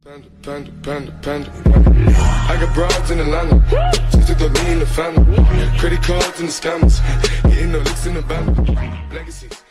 Panda. I got broads in Atlanta. Just took the lean in the family. Credit cards and the scammers. Getting no licks in the band. Legacies.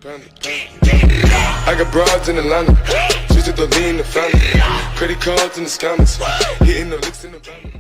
Panda. I got broads in Atlanta. Just took the lean in the family. Credit cards and the scammers. Hitting the licks in the band.